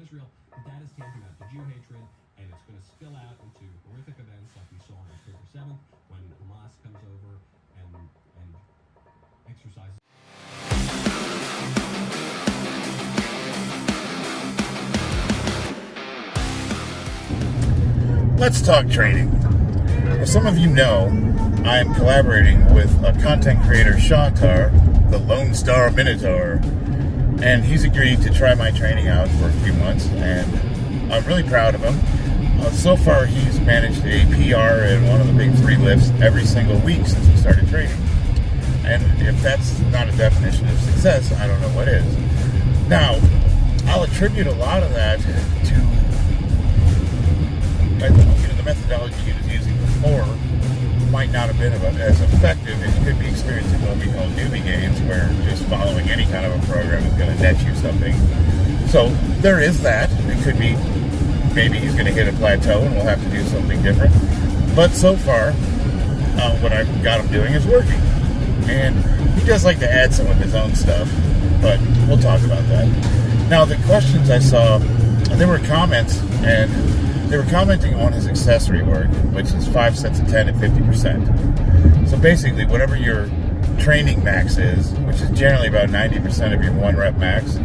Israel. That is tamping out the Jew hatred, and it's going to spill out into horrific events like we saw on October 7th when Hamas comes over and exercises. Let's talk training. As some of you know, I am collaborating with a content creator, Shantar, the Lone Star Minotaur, and he's agreed to try my training out for a few months, and I'm really proud of him. So far, he's managed a PR in one of the big 3 lifts every single week since we started training. And if that's not a definition of success, I don't know what is. Now, I'll attribute a lot of that to the methodology he was using before might not have been as effective, and you could be experiencing what we call newbie gains, where just following any kind of a program is going to net you something. So there is that. It could be maybe he's going to hit a plateau and we'll have to do something different. But so far, what I've got him doing is working. And he does like to add some of his own stuff, but we'll talk about that. Now, the questions I saw, there were comments, and they were commenting on his accessory work, which is 5 sets of 10 at 50%. So basically, whatever your training max is, which is generally about 90% of your 1 rep max,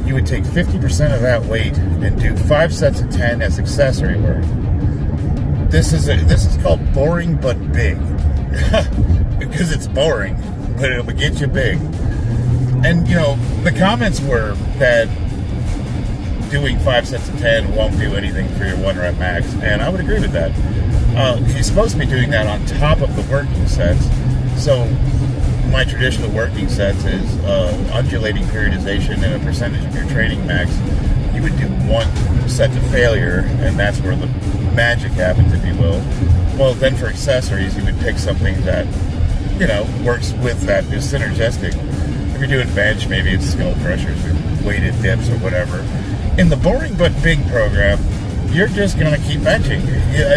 you would take 50% of that weight and do 5 sets of 10 as accessory work. This is called boring but big. Because it's boring, but it'll get you big. And, the comments were that doing 5 sets of 10 won't do anything for your 1 rep max, and I would agree with that. He's supposed to be doing that on top of the working sets. So my traditional working sets is undulating periodization and a percentage of your training max. You would do 1 set to failure, and that's where the magic happens, if you will. Well, then for accessories, you would pick something that, works with that, is synergistic. If you're doing bench, maybe it's skull crushers or weighted dips or whatever. In the boring but big program, you're just going to keep benching.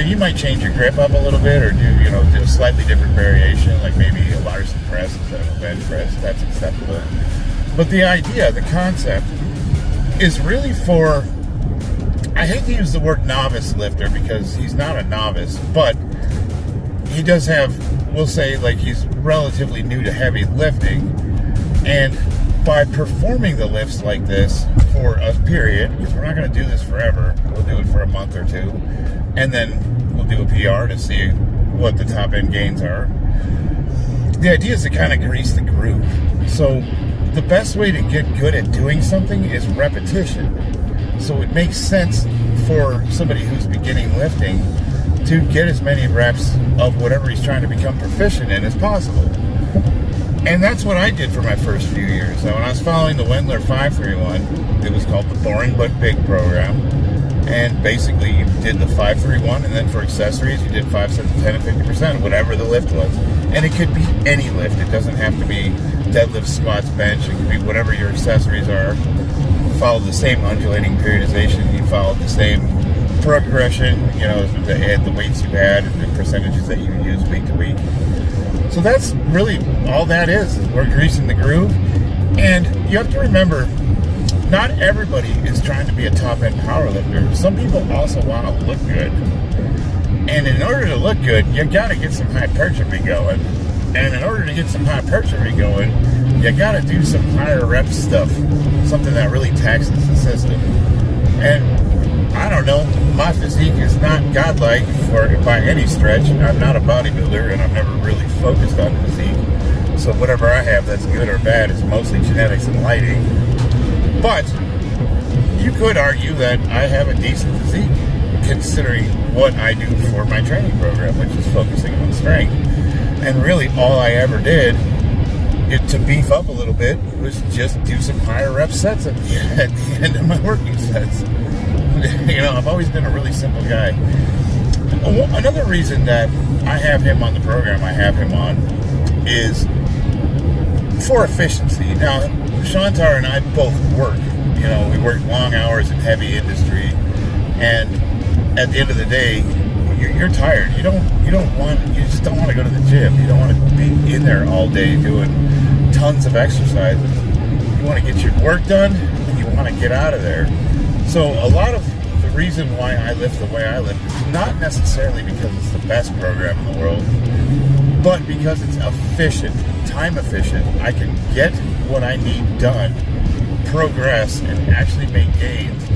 You might change your grip up a little bit, or do a slightly different variation, like maybe a Larson press instead of a bench press. That's acceptable. But the idea, the concept, is really for, I hate to use the word novice lifter because he's not a novice, but he does have, we'll say, like, he's relatively new to heavy lifting, and by performing the lifts like this for a period, because we're not going to do this forever, we'll do it for a month or 2, and then we'll do a PR to see what the top end gains are. The idea is to kind of grease the groove. So the best way to get good at doing something is repetition. So it makes sense for somebody who's beginning lifting to get as many reps of whatever he's trying to become proficient in as possible. And that's what I did for my first few years. Now, when I was following the Wendler 531, it was called the Boring But Big program. And basically, you did the 531, and then for accessories, you did 5 sets of 10 and 50%, whatever the lift was. And it could be any lift. It doesn't have to be deadlift, squats, bench. It could be whatever your accessories are. You follow the same undulating periodization. You follow the same progression, the weights you had and the percentages that you use week to week. So that's really all that is we're greasing the groove. And you have to remember, not everybody is trying to be a top-end powerlifter. Some people also want to look good. And in order to look good, you got to get some hypertrophy going. And in order to get some hypertrophy going, you got to do some higher rep stuff, something that really taxes the system. And I don't know, my physique is not godlike by any stretch. I'm not a bodybuilder, and I've never really focused on physique. So whatever I have that's good or bad is mostly genetics and lighting. But you could argue that I have a decent physique, considering what I do for my training program, which is focusing on strength. And really all I ever did to beef up a little bit was just do some higher rep sets at the end of my working sets. I've always been a really simple guy. Another reason that I have him on the program I have him on is for efficiency. Now, Shantar and I both work. We work long hours in heavy industry, and at the end of the day, you're tired. You just don't want to go to the gym. You don't want to be in there all day doing tons of exercises. You want to get your work done, and you want to get out of there. So a lot of the reason why I lift the way I lift is not necessarily because it's the best program in the world, but because it's efficient, time efficient. I can get what I need done, progress, and actually make gains,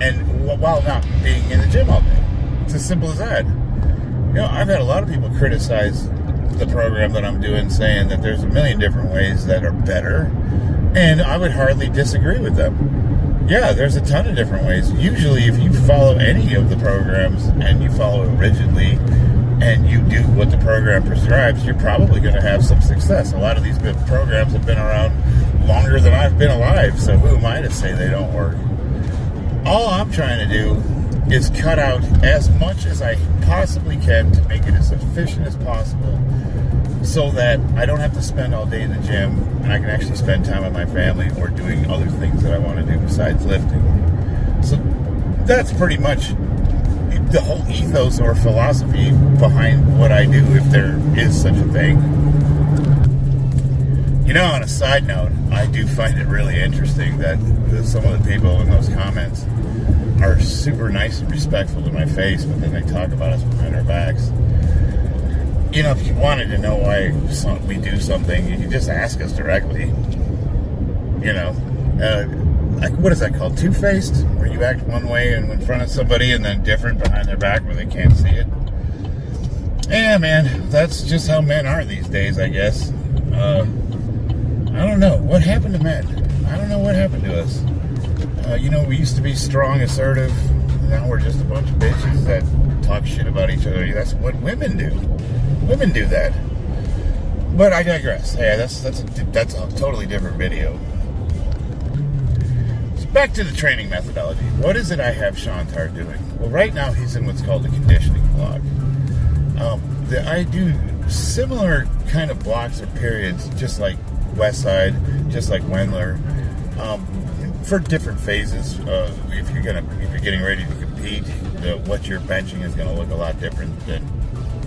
and while not being in the gym all day. It's as simple as that. I've had a lot of people criticize the program that I'm doing, saying that there's a million different ways that are better, and I would hardly disagree with them. Yeah, there's a ton of different ways. Usually, if you follow any of the programs and you follow it rigidly, and you do what the program prescribes, you're probably going to have some success. A lot of these programs have been around longer than I've been alive, so who am I to say they don't work? All I'm trying to do is cut out as much as I possibly can to make it as efficient as possible, so that I don't have to spend all day in the gym, and I can actually spend time with my family or doing other things that I want to do besides lifting. So that's pretty much the whole ethos or philosophy behind what I do, if there is such a thing. On a side note, I do find it really interesting that some of the people in those comments are super nice and respectful to my face, but then they talk about us behind our backs. If you wanted to know why we do something, you can just ask us directly. What is that called? Two-faced? Where you act one way in front of somebody and then different behind their back where they can't see it. Yeah, man, that's just how men are these days, I guess. I don't know. What happened to men? I don't know what happened to us. We used to be strong, assertive. Now we're just a bunch of bitches that talk shit about each other. That's what women do. Women do that. But I digress. Yeah, that's a totally different video. Back to the training methodology. What is it I have Shantar doing? Well, right now he's in what's called the conditioning block. I do similar kind of blocks or periods, just like Westside, just like Wendler, for different phases. If you're getting ready to compete, what you're benching is going to look a lot different than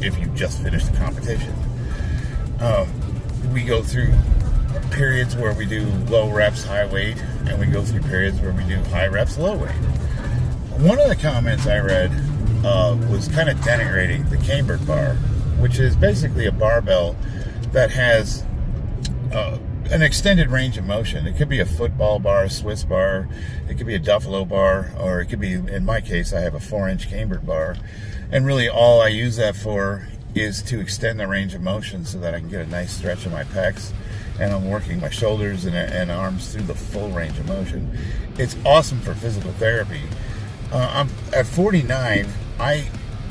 if you just finished the competition. We go through periods where we do low reps, high weight, and we go through periods where we do high reps, low weight. One of the comments I read was kind of denigrating the cambered bar, which is basically a barbell that has an extended range of motion. It could be a football bar, a Swiss bar, it could be a Duffalo bar, or it could be, in my case, I have a 4-inch cambered bar. And really all I use that for is to extend the range of motion so that I can get a nice stretch of my pecs, and I'm working my shoulders and arms through the full range of motion. It's awesome for physical therapy. I'm at 49. I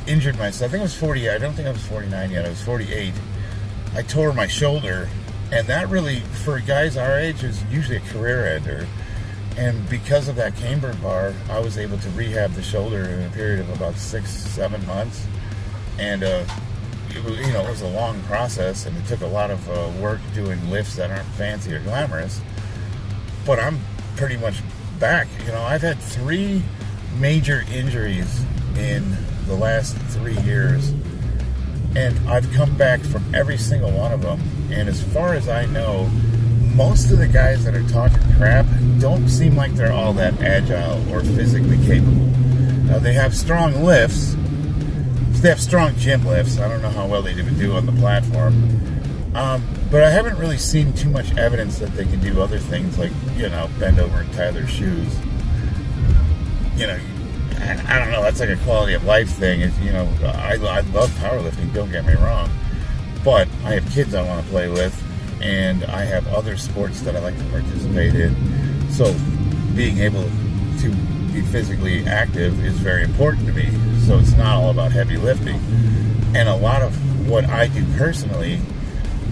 injured myself. I think I was 40. I don't think I was 49 yet. I was 48. I tore my shoulder, and that really, for guys our age, is usually a career ender. And because of that cambered bar, I was able to rehab the shoulder in a period of about 6-7 months. And it was a long process, and it took a lot of work doing lifts that aren't fancy or glamorous. But I'm pretty much back. I've had 3 major injuries in the last 3 years, and I've come back from every single one of them. And as far as I know, most of the guys that are talking crap don't seem like they're all that agile or physically capable. Now, they have strong lifts. They have strong gym lifts. I don't know how well they even do on the platform. But I haven't really seen too much evidence that they can do other things like, bend over and tie their shoes. I don't know. That's like a quality of life thing. I love powerlifting, don't get me wrong. But I have kids I want to play with, and I have other sports that I like to participate in. So being able to be physically active is very important to me. So it's not all about heavy lifting. And a lot of what I do personally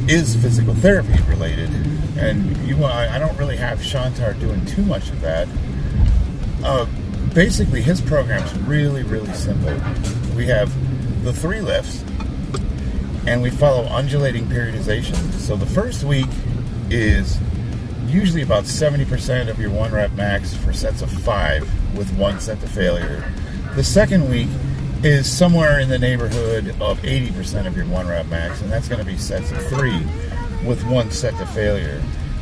is physical therapy related. And I don't really have Shantar doing too much of that. Basically, his program's really, really simple. We have the 3 lifts, and we follow undulating periodization. So the first week is usually about 70% of your 1 rep max for sets of 5 with 1 set to failure. The second week is somewhere in the neighborhood of 80% of your 1 rep max, and that's going to be sets of 3 with 1 set to failure.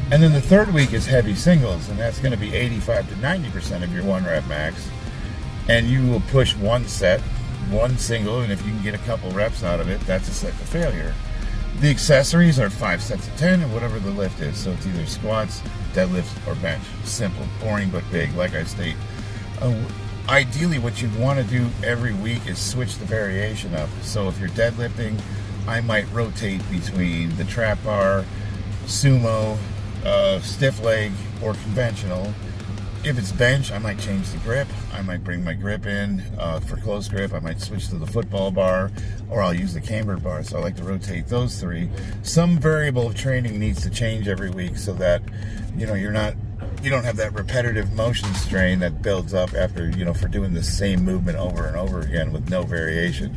And then the third week is heavy singles, and that's going to be 85 to 90% of your 1 rep max. And you will push one set, one single, and if you can get a couple reps out of it, that's a set to failure. The accessories are 5 sets of 10 and whatever the lift is. So it's either squats, deadlifts, or bench. Simple, boring, but big, like I state. Ideally, what you'd want to do every week is switch the variation up. So if you're deadlifting, I might rotate between the trap bar, sumo, stiff leg, or conventional. If it's bench, I might change the grip. I might bring my grip in. For close grip, I might switch to the football bar, or I'll use the cambered bar. So I like to rotate those 3. Some variable of training needs to change every week so that, you don't have that repetitive motion strain that builds up after, for doing the same movement over and over again with no variation.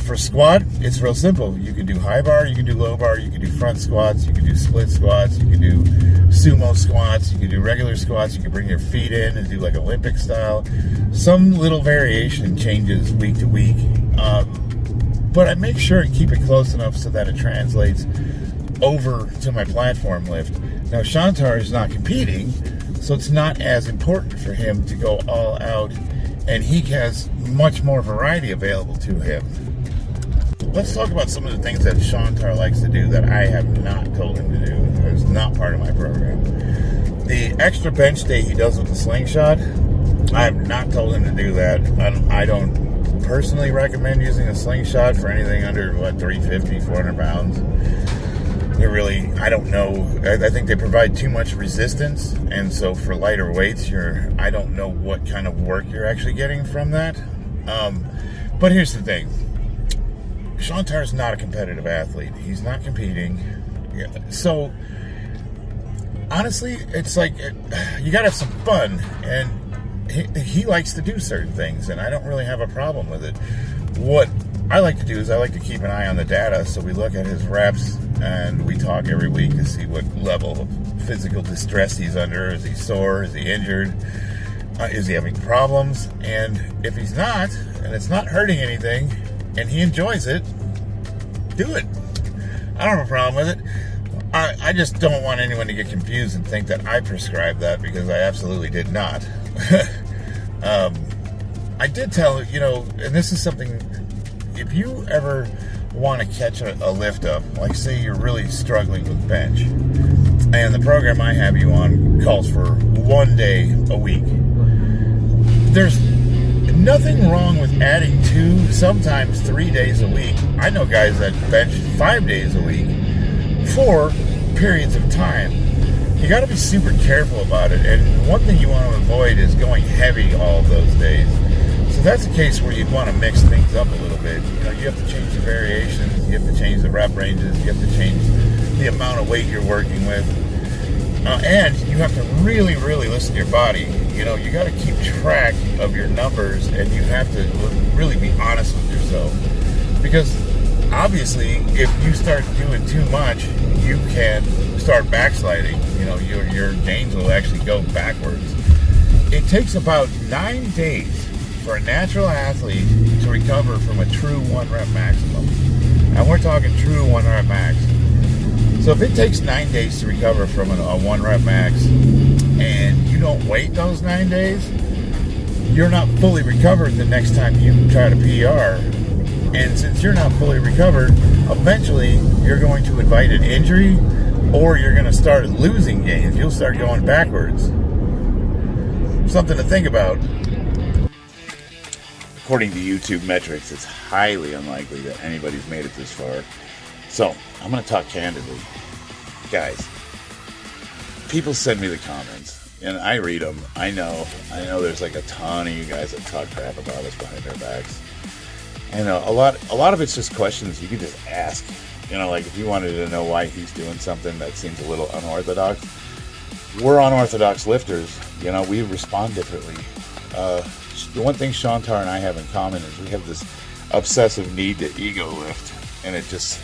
For squat, it's real simple. You can do high bar, you can do low bar, you can do front squats, you can do split squats, you can do sumo squats, you can do regular squats, you can bring your feet in and do like Olympic style. Some little variation changes week to week, but I make sure and keep it close enough so that it translates over to my platform lift. Now, Shantar is not competing, so it's not as important for him to go all out, and he has much more variety available to him. Let's talk about some of the things that Shantar likes to do that I have not told him to do. It's not part of my program. The extra bench day he does with the slingshot, I have not told him to do that. I don't personally recommend using a slingshot for anything under, 350, 400 pounds. I don't know. I think they provide too much resistance, and so for lighter weights, I don't know what kind of work you're actually getting from that. But here's the thing. Shantar's not a competitive athlete. He's not competing. So, honestly, it's like, you gotta have some fun, and he likes to do certain things, and I don't really have a problem with it. What I like to do is I like to keep an eye on the data, so we look at his reps, and we talk every week to see what level of physical distress he's under. Is he sore? Is he injured? Is he having problems? And if he's not, and it's not hurting anything, and he enjoys it, do it. I don't have a problem with it. I just don't want anyone to get confused and think that I prescribed that, because I absolutely did not. I did tell, and this is something, if you ever want to catch a lift up, like say you're really struggling with bench, and the program I have you on calls for 1 day a week, there's nothing wrong with adding 2, sometimes 3 days a week. I know guys that bench 5 days a week for periods of time. You got to be super careful about it, and one thing you want to avoid is going heavy all of those days. So that's a case where you'd want to mix things up a little bit. You have to change the variations, you have to change the rep ranges, you have to change the amount of weight you're working with, and you have to really, really listen to your body. You got to keep track of your numbers, and you have to really be honest with yourself, because obviously, if you start doing too much, you can start backsliding. Your gains will actually go backwards. It takes about 9 days for a natural athlete to recover from a true 1 rep maximum. And we're talking true 1 rep max. So if it takes 9 days to recover from a 1 rep max, and you don't wait those 9 days, you're not fully recovered the next time you try to PR. And since you're not fully recovered, eventually you're going to invite an injury, or you're going to start losing gains. You'll start going backwards. Something to think about. According to YouTube metrics, it's highly unlikely that anybody's made it this far. So, I'm going to talk candidly. Guys, people send me the comments, and I read them. I know there's like a ton of you guys that talk crap about us behind our backs. And a lot of it's just questions you can just ask. Like if you wanted to know why he's doing something that seems a little unorthodox. We're unorthodox lifters. We respond differently. The one thing Shantar and I have in common is we have this obsessive need to ego lift, and it just,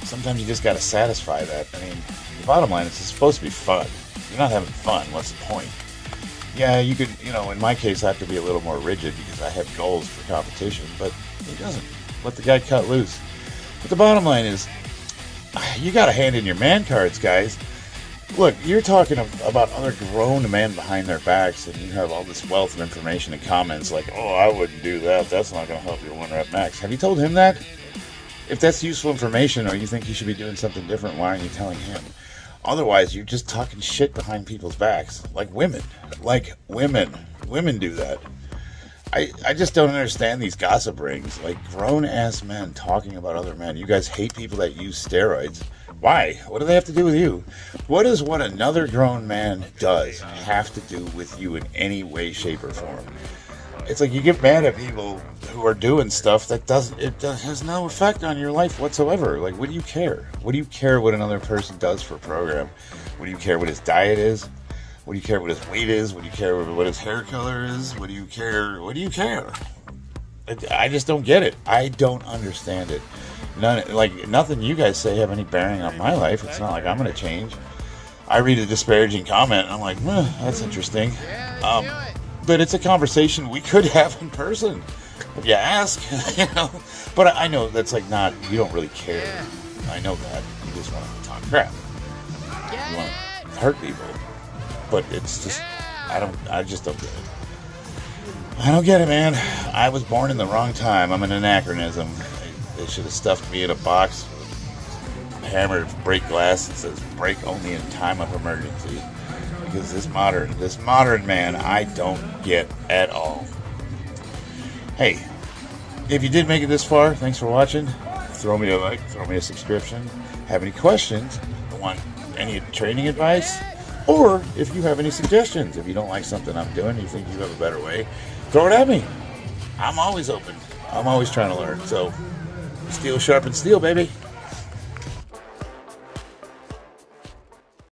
sometimes you just got to satisfy that. I mean, the bottom line is it's supposed to be fun. If you're not having fun, what's the point? Yeah, you could, in my case, I have to be a little more rigid because I have goals for competition, but he doesn't. Let the guy cut loose. But the bottom line is, you got to hand in your man cards, guys. Look, you're talking about other grown men behind their backs, and you have all this wealth of information and comments like, oh, I wouldn't do that. That's not going to help your 1 rep max. Have you told him that? If that's useful information or you think he should be doing something different, why aren't you telling him? Otherwise, you're just talking shit behind people's backs. Like women. Women do that. I just don't understand these gossip rings. Like grown-ass men talking about other men. You guys hate people that use steroids. Why? What do they have to do with you? What does what another grown man does have to do with you in any way, shape, or form? It's like you get mad at people who are doing stuff that has no effect on your life whatsoever. Like, what do you care? What do you care what another person does for a program? What do you care what his diet is? What do you care what his weight is? What do you care what his hair color is? What do you care? What do you care? I just don't get it. I don't understand it. Nothing you guys say have any bearing on my life. It's not like I'm going to change. I read a disparaging comment and I'm like, that's interesting. But it's a conversation we could have in person if you ask, you know. But I know that's like not, you don't really care. I know that. You just want to talk crap. You want to hurt people. But it's just, I just don't get it. I don't get it, man. I was born in the wrong time. I'm an anachronism. They should have stuffed me in a box, hammered break glass that says break only in time of emergency. Because this modern man, I don't get at all. Hey, if you did make it this far, thanks for watching. Throw me a like, throw me a subscription. Have any questions? Want any training advice? Or if you have any suggestions, if you don't like something I'm doing, you think you have a better way, throw it at me. I'm always open. I'm always trying to learn. So, steel sharpens steel, baby.